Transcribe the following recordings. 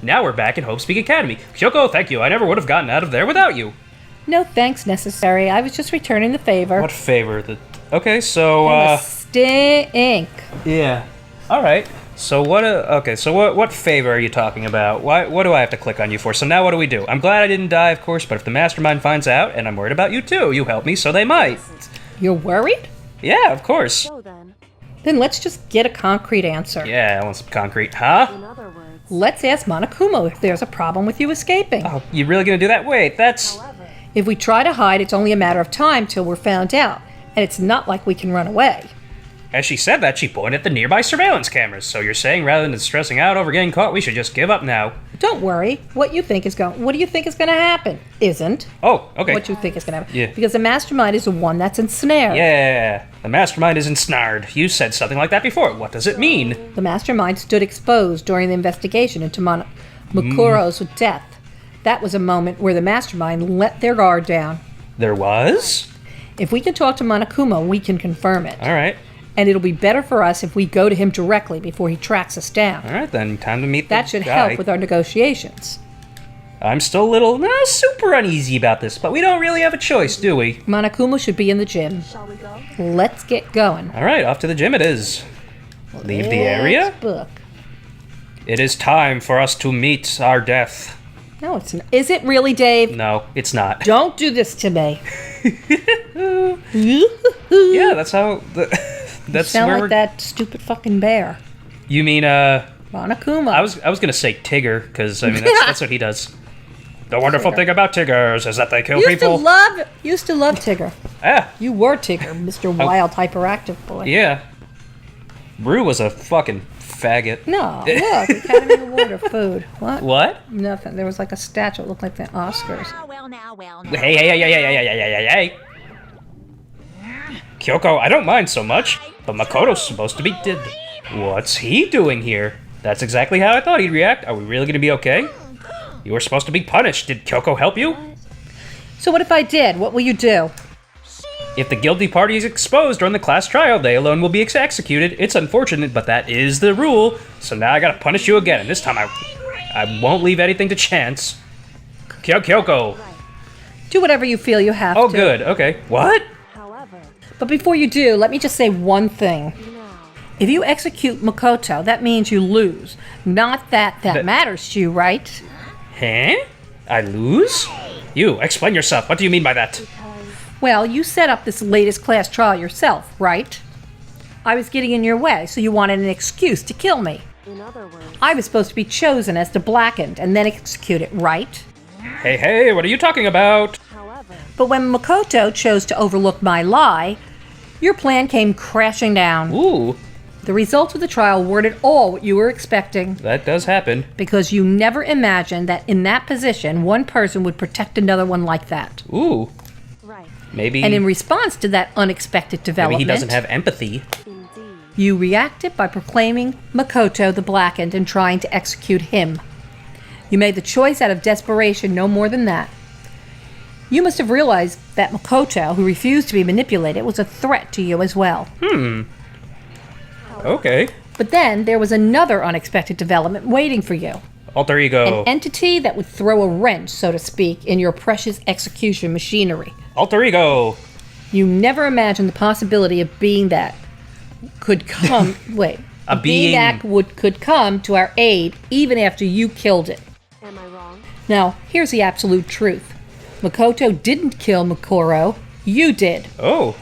Now we're back in Hope's Peak Academy. Kyoko, thank you. I never would have gotten out of there without you. No thanks necessary. I was just returning the favor. What favor? Okay, so, The stink. Yeah. Alright. So what favor are you talking about? What do I have to click on you for? So now what do we do? I'm glad I didn't die, of course, but if the mastermind finds out, and I'm worried about you too, you help me, so they might. You're worried? Yeah, of course. So Then let's just get a concrete answer. Yeah, I want some concrete. Huh? in other words, Let's ask Monokuma if there's a problem with you escaping. Oh, you really gonna do that? Wait, that's... however, If we try to hide, it's only a matter of time till we're found out, and it's not like we can run away. As she said that, she pointed at the nearby surveillance cameras. So you're saying rather than stressing out over getting caught, we should just give up now? Don't worry. What do you think is going to happen? Isn't. Oh, okay. What you think is going to happen. Yeah. Because the mastermind is the one that's ensnared. Yeah, the mastermind is ensnared. You said something like that before. What does it mean? The mastermind stood exposed during the investigation into Mukuro's death. That was a moment where the mastermind let their guard down. There was? If we can talk to Monokuma, we can confirm it. All right. And it'll be better for us if we go to him directly before he tracks us down. All right, then. Time to meet That the should guy. help with our negotiations. I'm still a little, super uneasy about this, but we don't really have a choice, do we? Monokuma should be in the gym. shall we go? Let's get going. All right, off to the gym it is. Leave the area? Let's book. It is time for us to meet our death. No, it's not. Is it really, Dave? No, it's not. Don't do this to me. Yeah, that's how... That's Sound where like we're... that stupid fucking bear. You mean, Monokuma. I was gonna say Tigger, because, I mean, that's what he does. The wonderful thing about Tiggers is that they kill Used people. to love Tigger. Ah, You were Tigger, Mr. Wild Hyperactive Boy. yeah. Rue was a fucking faggot. No, look, Academy Award for food. What? What? Nothing. There was like a statue. It looked like the Oscars. Hey. Kyoko, I don't mind so much, but Makoto's supposed to be dead. What's he doing here? That's exactly how I thought he'd react. Are we really gonna be okay? You were supposed to be punished. Did Kyoko help you? So what if I did? What will you do? If the guilty party is exposed during the class trial, they alone will be executed. It's unfortunate, but that is the rule. So now I gotta punish you again, and this time I won't leave anything to chance. Kyoko. Do whatever you feel you have Oh, to. good. Okay. What? However, But before you do, let me just say one thing. now, If you execute Makoto, that means you lose. Not that matters to you, right? Huh? I lose? You, explain yourself. What do you mean by that? Well, you set up this latest class trial yourself, right? I was getting in your way, so you wanted an excuse to kill me. in other words, I was supposed to be chosen as the blackened and then executed, right? Hey, what are you talking about? however, But when Makoto chose to overlook my lie, your plan came crashing down. Ooh, The results of the trial weren't at all what you were expecting, that does happen. because you never imagined that in that position, one person would protect another one like that. Ooh, right, maybe... And in response to that unexpected maybe development, he doesn't have empathy. indeed, you reacted by proclaiming Makoto the blackened and trying to execute him. You made the choice out of desperation, no more than that. You must have realized that Makoto, who refused to be manipulated, was a threat to you as well. Okay. But then there was another unexpected development waiting for you. Alter ego. An entity that would throw a wrench, so to speak, in your precious execution machinery. Alter ego. You never imagined the possibility of being that could come. Wait. A being. that could come to our aid even after you killed it. am I wrong? Now, here's the absolute truth. Makoto didn't kill Mukuro. You did. Oh.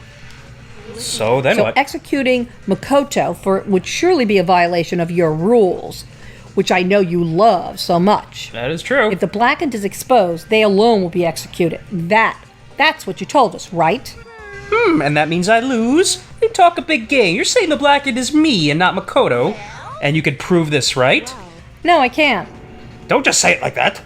So then So what? executing Makoto would surely be a violation of your rules, which I know you love so much. That is true. If the blackened is exposed, they alone will be executed. That's what you told us, right? And that means I lose? You talk a big game. You're saying the blackened is me and not Makoto. And you could prove this, right? No, I can't. Don't just say it like that.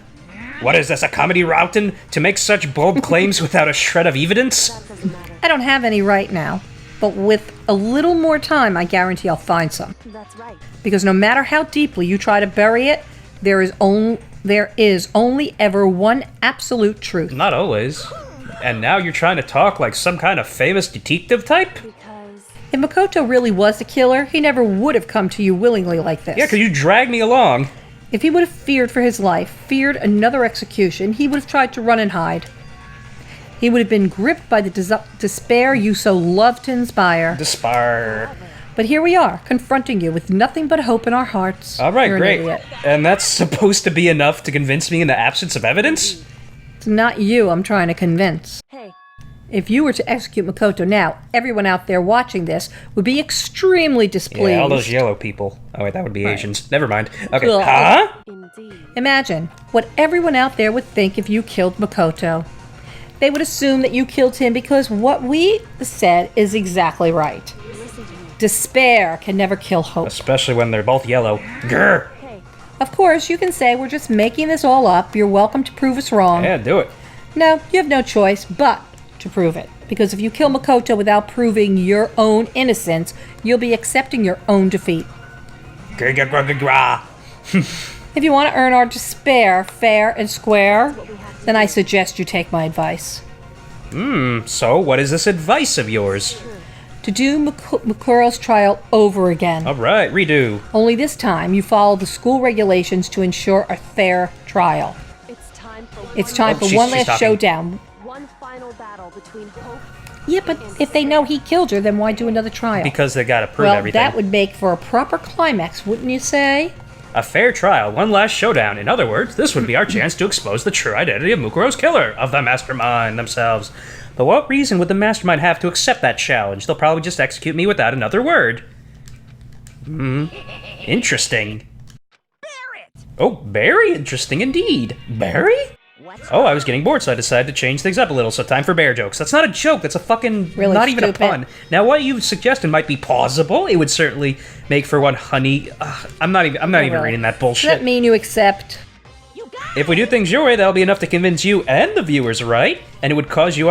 What is this, a comedy routen to make such bold claims without a shred of evidence? Doesn't matter. I don't have any right now. But with a little more time, I guarantee I'll find some. That's right. Because no matter how deeply you try to bury it, there is only ever one absolute truth. Not always. And now you're trying to talk like some kind of famous detective type? Because If Makoto really was the killer, he never would have come to you willingly like this. Yeah, because you dragged me along. If he would have feared for his life, feared another execution, he would have tried to run and hide. He would have been gripped by the despair you so love to inspire. Despair. But here we are, confronting you with nothing but hope in our hearts. All right, You're an great. idiot. And that's supposed to be enough to convince me in the absence of evidence? It's not you I'm trying to convince. Hey, If you were to execute Makoto now, everyone out there watching this would be extremely displeased. Yeah, all those yellow people. Oh, wait, that would be Asians. Never mind. Okay, Ugh. huh? indeed. Imagine what everyone out there would think if you killed Makoto. They would assume that you killed him because what we said is exactly right. Listen to me. Despair can never kill hope. Especially when they're both yellow. Grr! Hey, Of course, you can say we're just making this all up. You're welcome to prove us wrong. Yeah, do it. No, you have no choice but to prove it. Because if you kill Makoto without proving your own innocence, you'll be accepting your own defeat. Grr. If you want to earn our despair fair and square, then I suggest you take my advice. So, what is this advice of yours? To do Mukuro's trial over again. All right, redo. Only this time you follow the school regulations to ensure a fair trial. it's time for It's time Oh, for she's one last talking. showdown. one final battle between hope. Yeah, but if they know he killed her, then why do another trial? Because they gotta prove well, everything. that would make for a proper climax, wouldn't you say? A fair trial, one last showdown. In other words, this would be our chance to expose the true identity of Mukuro's killer, of the mastermind themselves. But what reason would the mastermind have to accept that challenge? They'll probably just execute me without another word. Interesting. Oh, very interesting indeed. Barry? Oh, I was getting bored, so I decided to change things up a little, so time for bear jokes. That's not a joke, that's a fucking... Really not even a stupid. pun. Now, what you suggested might be plausible. It would certainly make for one honey... I'm not even Really. reading that Does bullshit. that mean you accept? If we do things your way, that'll be enough to convince you and the viewers, right? And it would cause you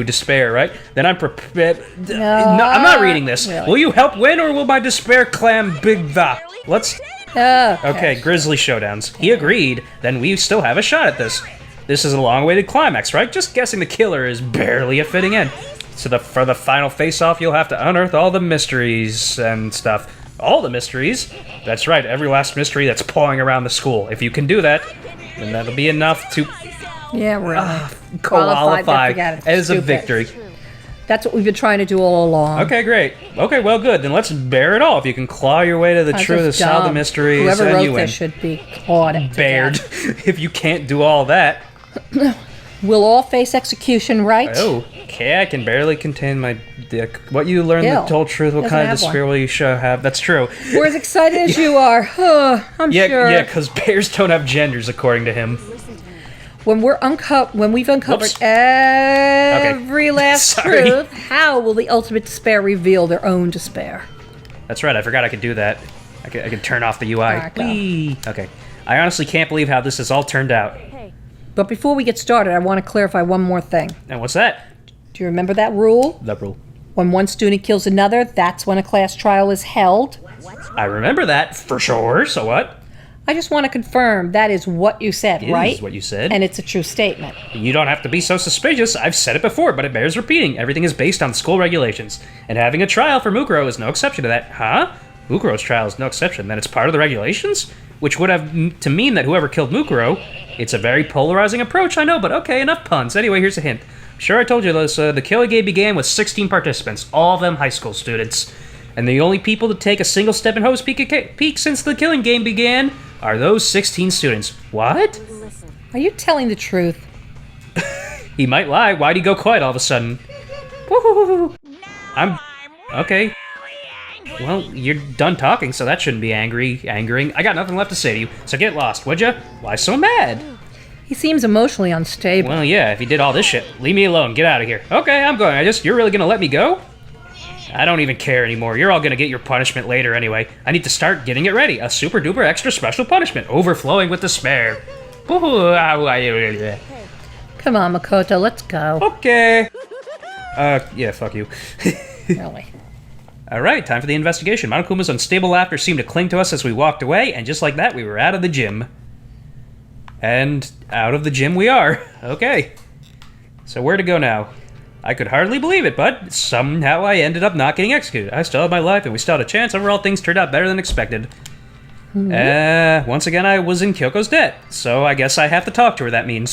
despair, right? Then I'm prepared. No, I'm not reading this. Really? Will you help win, or will my despair clam big the? Let's. Okay, Grizzly Showdowns. He agreed. Then we still have a shot at this. This is a long-awaited climax, right? Just guessing the killer is barely a fitting end. So for the final face-off, you'll have to unearth all the mysteries and stuff. All the mysteries? That's right, every last mystery that's pawing around the school. If you can do that, then that'll be enough to Yeah, really. qualify Forget it. as a Stupid. victory. That's what we've been trying to do all along. Okay, great. Okay, well, good. Then let's bear it all. If you can claw your way to the That's truth, just solve the dumb. mysteries, Whoever and wrote you win. this should be clawed to Bared. death. If you can't do all that. We'll all face execution, right? Oh, okay, I can barely contain my dick. What you learn Bill the told truth, what doesn't kind of have despair one. will you have? That's true. We're as excited as you are. I'm Yeah, sure. yeah, because bears don't have genders, according to him. When we've uncovered Whoops. every last Sorry. truth, how will the ultimate despair reveal their own despair? That's right, I forgot I could do that. I could turn off the UI. Alright, go. Whee! Okay. I honestly can't believe how this has all turned out. Hey, But before we get started, I want to clarify one more thing. And what's that? Do you remember that rule? The rule. When one student kills another, that's when a class trial is held. I remember that, for sure. So what? I just want to confirm that is what you said, It right? is what you said. And it's a true statement. You don't have to be so suspicious. I've said it before, but it bears repeating. Everything is based on school regulations. And having a trial for Mukuro is no exception to that. Huh? Mukuro's trial is no exception. Then it's part of the regulations? Which would have to mean that whoever killed Mukuro... It's a very polarizing approach, I know, but okay, enough puns. Anyway, here's a hint. Sure, I told you this. The killing game began with 16 participants, all of them high school students. And the only people to take a single step in hose peak since the killing game began are those 16 students. What? listen. Are you telling the truth? He might lie. Why'd he go quiet all of a sudden? Woo-hoo-hoo-hoo. I'm... Okay. Well, you're done talking, so that shouldn't be angering. I got nothing left to say to you, so get lost, would ya? Why so mad? He seems emotionally unstable. Well, yeah, if he did all this shit, leave me alone, get out of here. Okay, I'm going. You're really gonna let me go? I don't even care anymore. You're all gonna get your punishment later anyway. I need to start getting it ready. A super duper extra special punishment, overflowing with despair. Come on, Makoto, let's go. Okay. Yeah, fuck you. Really. Alright, time for the investigation. Monokuma's unstable laughter seemed to cling to us as we walked away, and just like that, we were out of the gym. And out of the gym we are. Okay. So where to go now? I could hardly believe it, but somehow I ended up not getting executed. I still had my life, and we still had a chance. Overall, things turned out better than expected. Once again, I was in Kyoko's debt, so I guess I have to talk to her, that means.